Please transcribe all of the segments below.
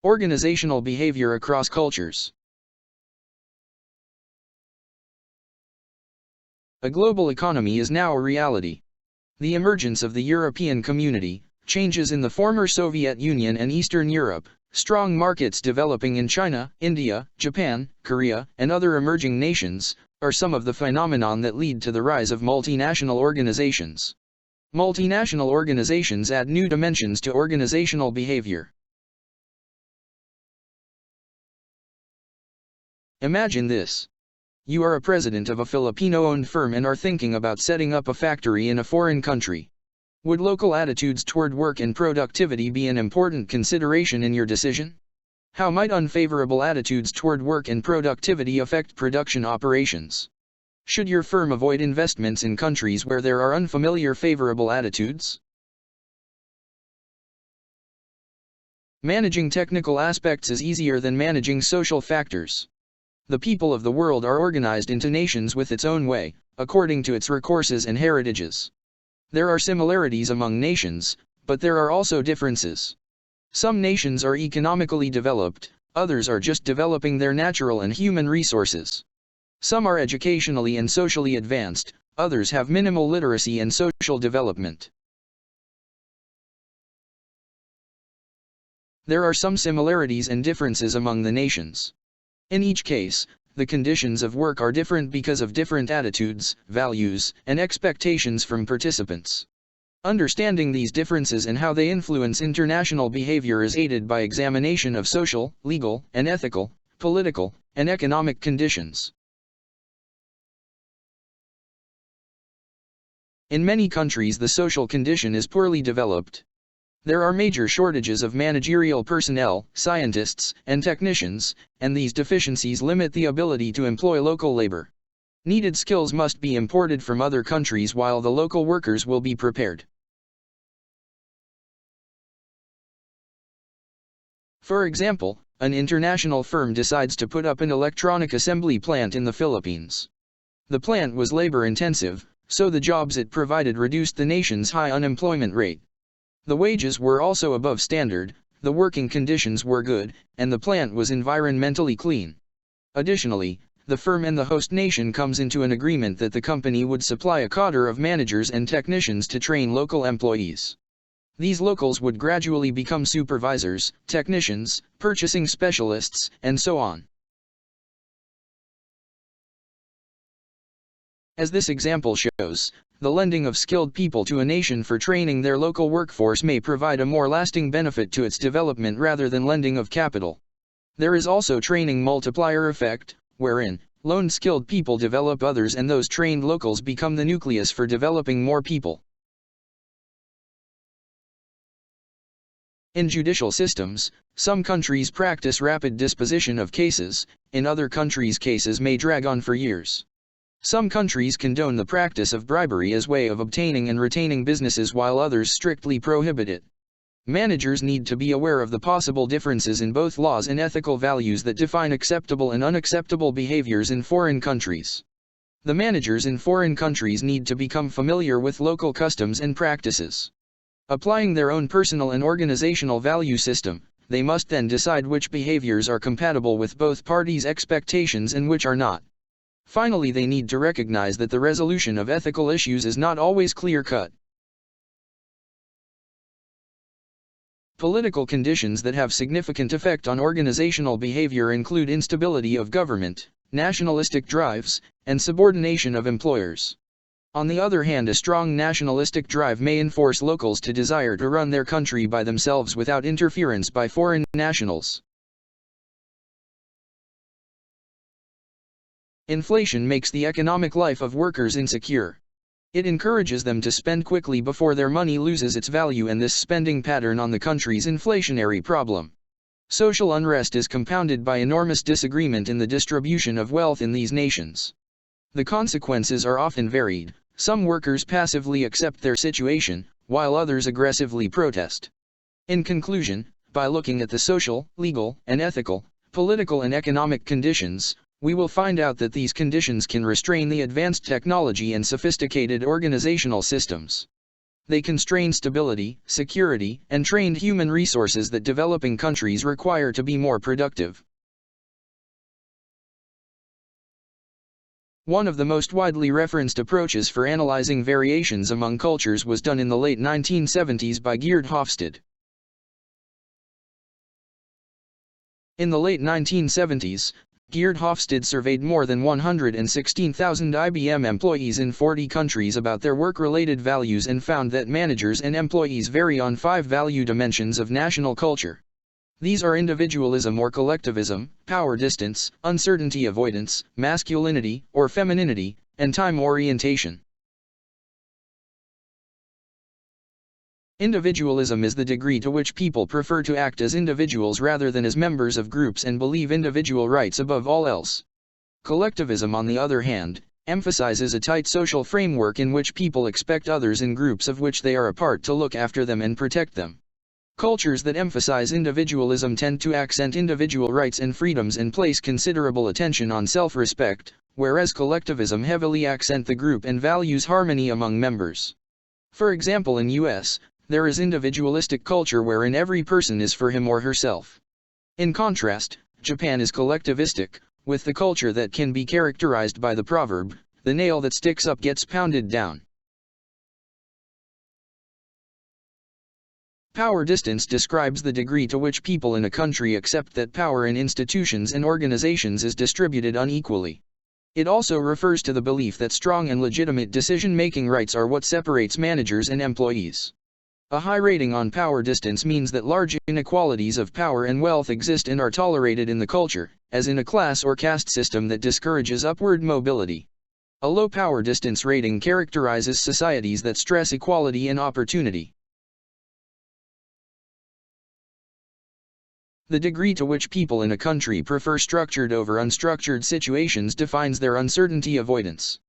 Organizational behavior across cultures. A global economy is now a reality. The emergence of the European Community, changes in the former Soviet Union and Eastern Europe, strong markets developing in China, India, Japan, Korea, and other emerging nations, are some of the phenomenon that lead to the rise of multinational organizations. Multinational organizations add new dimensions to organizational behavior. Imagine this. You are a president of a Filipino-owned firm and are thinking about setting up a factory in a foreign country. Would local attitudes toward work and productivity be an important consideration in your decision? How might unfavorable attitudes toward work and productivity affect production operations? Should your firm avoid investments in countries where there are unfamiliar favorable attitudes? Managing technical aspects is easier than managing social factors. The people of the world are organized into nations with its own way, according to its recourses and heritages. There are similarities among nations, but there are also differences. Some nations are economically developed, others are just developing their natural and human resources. Some are educationally and socially advanced, others have minimal literacy and social development. There are some similarities and differences among the nations. In each case, the conditions of work are different because of different attitudes, values, and expectations from participants. Understanding these differences and how they influence international behavior is aided by examination of social, legal, and ethical, political, and economic conditions. In many countries, the social condition is poorly developed. There are major shortages of managerial personnel, scientists, and technicians, and these deficiencies limit the ability to employ local labor. Needed skills must be imported from other countries while the local workers will be prepared. For example, an international firm decides to put up an electronic assembly plant in the Philippines. The plant was labor-intensive, so the jobs it provided reduced the nation's high unemployment rate. The wages were also above standard, the working conditions were good, and the plant was environmentally clean. Additionally, the firm and the host nation comes into an agreement that the company would supply a cadre of managers and technicians to train local employees. These locals would gradually become supervisors, technicians, purchasing specialists, and so on. As this example shows, the lending of skilled people to a nation for training their local workforce may provide a more lasting benefit to its development rather than lending of capital. There is also training multiplier effect, wherein loaned skilled people develop others and those trained locals become the nucleus for developing more people. In judicial systems, some countries practice rapid disposition of cases, in other countries cases may drag on for years. Some countries condone the practice of bribery as way of obtaining and retaining businesses while others strictly prohibit it. Managers need to be aware of the possible differences in both laws and ethical values that define acceptable and unacceptable behaviors in foreign countries. The managers in foreign countries need to become familiar with local customs and practices. Applying their own personal and organizational value system, they must then decide which behaviors are compatible with both parties' expectations and which are not. Finally, they need to recognize that the resolution of ethical issues is not always clear-cut. Political conditions that have significant effect on organizational behavior include instability of government, nationalistic drives, and subordination of employers. On the other hand, a strong nationalistic drive may enforce locals to desire to run their country by themselves without interference by foreign nationals. Inflation makes the economic life of workers insecure. It encourages them to spend quickly before their money loses its value, and this spending pattern on the country's inflationary problem. Social unrest is compounded by enormous disagreement in the distribution of wealth in these nations. The consequences are often varied. Some workers passively accept their situation, while others aggressively protest. In conclusion, by looking at the social, legal, and ethical, political and economic conditions, we will find out that these conditions can restrain the advanced technology and sophisticated organizational systems. They constrain stability, security, and trained human resources that developing countries require to be more productive. One of the most widely referenced approaches for analyzing variations among cultures was done in the late 1970s by Geert Hofstede. In the late 1970s, Geert Hofstede surveyed more than 116,000 IBM employees in 40 countries about their work-related values and found that managers and employees vary on 5 value dimensions of national culture. These are individualism or collectivism, power distance, uncertainty avoidance, masculinity or femininity, and time orientation. Individualism is the degree to which people prefer to act as individuals rather than as members of groups and believe individual rights above all else. Collectivism, on the other hand, emphasizes a tight social framework in which people expect others in groups of which they are a part to look after them and protect them. Cultures that emphasize individualism tend to accent individual rights and freedoms and place considerable attention on self-respect, whereas collectivism heavily accent the group and values harmony among members. For example, in US, there is individualistic culture wherein every person is for him or herself. In contrast, Japan is collectivistic, with the culture that can be characterized by the proverb, "The nail that sticks up gets pounded down." Power distance describes the degree to which people in a country accept that power in institutions and organizations is distributed unequally. It also refers to the belief that strong and legitimate decision-making rights are what separates managers and employees. A high rating on power distance means that large inequalities of power and wealth exist and are tolerated in the culture, as in a class or caste system that discourages upward mobility. A low power distance rating characterizes societies that stress equality and opportunity. The degree to which people in a country prefer structured over unstructured situations defines their uncertainty avoidance.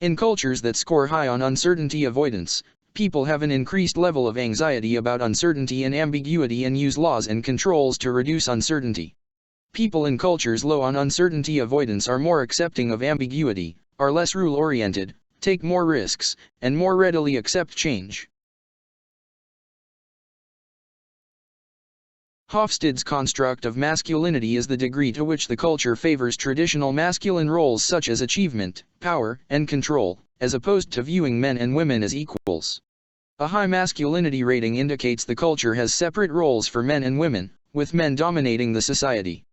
In cultures that score high on uncertainty avoidance, people have an increased level of anxiety about uncertainty and ambiguity and use laws and controls to reduce uncertainty. People in cultures low on uncertainty avoidance are more accepting of ambiguity, are less rule-oriented, take more risks, and more readily accept change. Hofstede's construct of masculinity is the degree to which the culture favors traditional masculine roles such as achievement, power, and control, as opposed to viewing men and women as equals. A high masculinity rating indicates the culture has separate roles for men and women, with men dominating the society.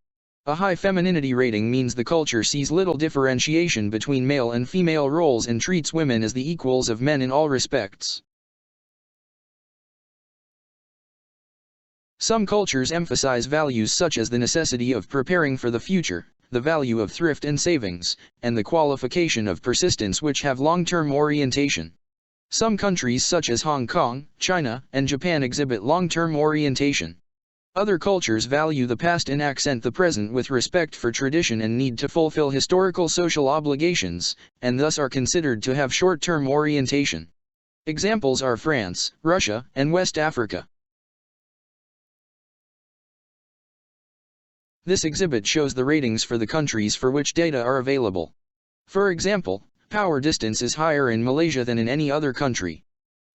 A high femininity rating means the culture sees little differentiation between male and female roles and treats women as the equals of men in all respects. Some cultures emphasize values such as the necessity of preparing for the future, the value of thrift and savings, and the qualification of persistence, which have long-term orientation. Some countries such as Hong Kong, China, and Japan exhibit long-term orientation. Other cultures value the past and accent the present with respect for tradition and need to fulfill historical social obligations, and thus are considered to have short-term orientation. Examples are France, Russia, and West Africa. This exhibit shows the ratings for the countries for which data are available. For example, power distance is higher in Malaysia than in any other country.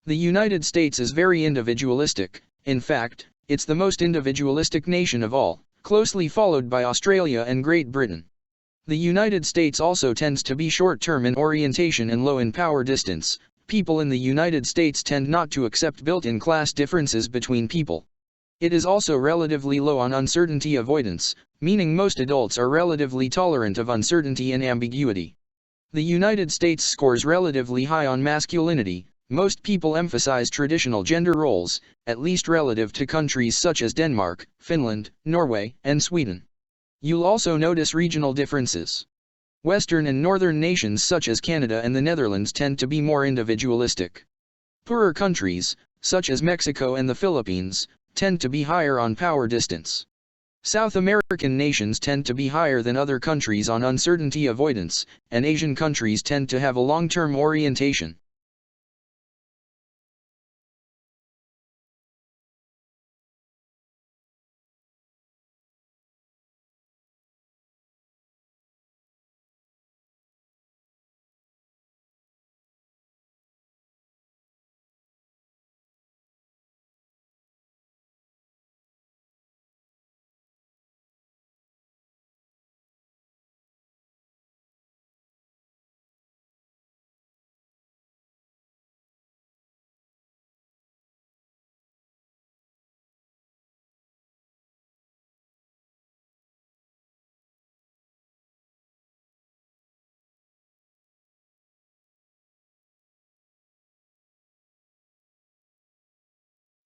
The United States is very individualistic. In fact, it's the most individualistic nation of all, closely followed by Australia and Great Britain. The United States also tends to be short-term in orientation and low in power distance. People in the United States tend not to accept built-in class differences between people. It is also relatively low on uncertainty avoidance, meaning most adults are relatively tolerant of uncertainty and ambiguity. The United States scores relatively high on masculinity. Most people emphasize traditional gender roles, at least relative to countries such as Denmark, Finland, Norway, and Sweden. You'll also notice regional differences. Western and northern nations such as Canada and the Netherlands tend to be more individualistic. Poorer countries, such as Mexico and the Philippines, tend to be higher on power distance. South American nations tend to be higher than other countries on uncertainty avoidance, and Asian countries tend to have a long-term orientation.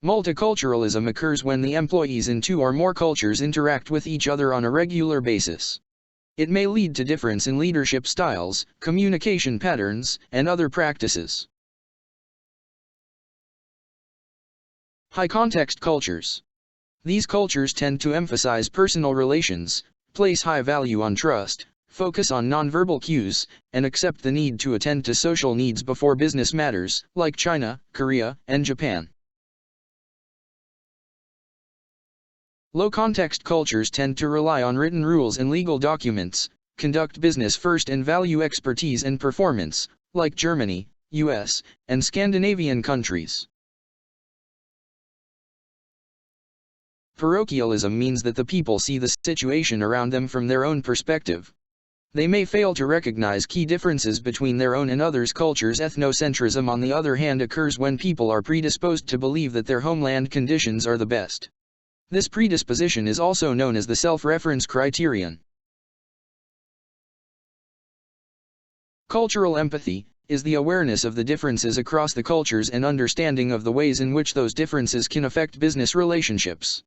Multiculturalism occurs when the employees in two or more cultures interact with each other on a regular basis. It may lead to difference in leadership styles, communication patterns, and other practices. High-context cultures. These cultures tend to emphasize personal relations, place high value on trust, focus on nonverbal cues, and accept the need to attend to social needs before business matters, like China, Korea, and Japan. Low-context cultures tend to rely on written rules and legal documents, conduct business first and value expertise and performance, like Germany, US, and Scandinavian countries. Parochialism means that the people see the situation around them from their own perspective. They may fail to recognize key differences between their own and others' cultures. Ethnocentrism, on the other hand, occurs when people are predisposed to believe that their homeland conditions are the best. This predisposition is also known as the self-reference criterion. Cultural empathy is the awareness of the differences across the cultures and understanding of the ways in which those differences can affect business relationships.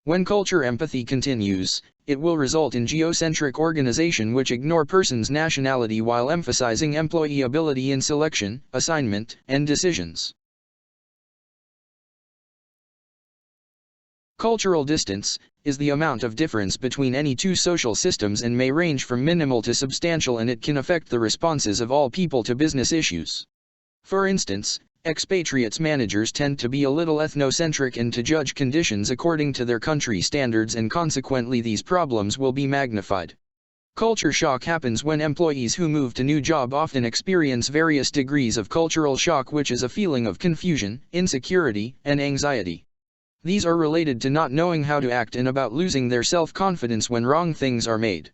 When culture empathy continues, it will result in geocentric organization which ignore person's nationality while emphasizing employee ability in selection, assignment, and decisions. Cultural distance is the amount of difference between any two social systems and may range from minimal to substantial, and it can affect the responses of all people to business issues. For instance, expatriates managers tend to be a little ethnocentric and to judge conditions according to their country standards, and consequently these problems will be magnified. Culture shock happens when employees who move to new job often experience various degrees of cultural shock, which is a feeling of confusion, insecurity, and anxiety. These are related to not knowing how to act and about losing their self-confidence when wrong things are made.